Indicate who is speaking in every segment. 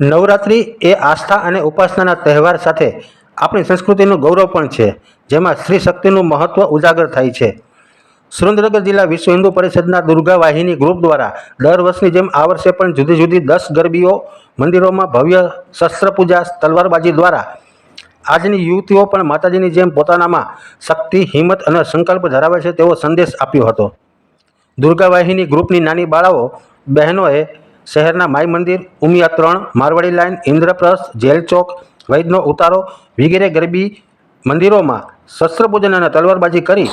Speaker 1: નવરાત્રિ એ આસ્થા અને ઉપાસનાના તહેવાર સાથે આપણી સંસ્કૃતિનું ગૌરવ પણ છે, જેમાં સ્ત્રી શક્તિનું મહત્ત્વ ઉજાગર થાય છે. સુરેન્દ્રનગર જિલ્લા વિશ્વ હિન્દુ પરિષદના દુર્ગા વાહિની ગ્રુપ દ્વારા દર વર્ષની જેમ આ વર્ષે પણ જુદી જુદી 10 ગરબીઓ, મંદિરોમાં ભવ્ય શસ્ત્રપૂજા, તલવારબાજી દ્વારા આજની યુવતીઓ પણ માતાજીની જેમ પોતાનામાં શક્તિ, હિંમત અને સંકલ્પ ધરાવે છે તેવો સંદેશ આપ્યો હતો. દુર્ગા વાહિની ગ્રુપની નાની બાળાઓ બહેનોએ શહેરના માઈ મંદિર, ઉમિયા 3, મારવાડી લાઇન, ઇન્દ્રપ્રસ્થ, જેલ ચોક, વૈદનો ઉતારો વગેરે ગરબી મંદિરોમાં શસ્ત્રપૂજન અને તલવારબાજી કરી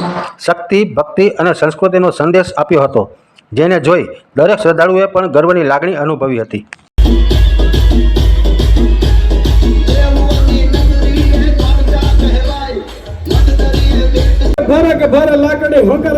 Speaker 1: શક્તિ, ભક્તિ અને સંસ્કૃતિનો સંદેશ આપ્યો હતો, જેને જોઈ દરેક શ્રદ્ધાળુએ પણ ગર્વની લાગણી અનુભવી હતી.
Speaker 2: ભર લાકડી હોકર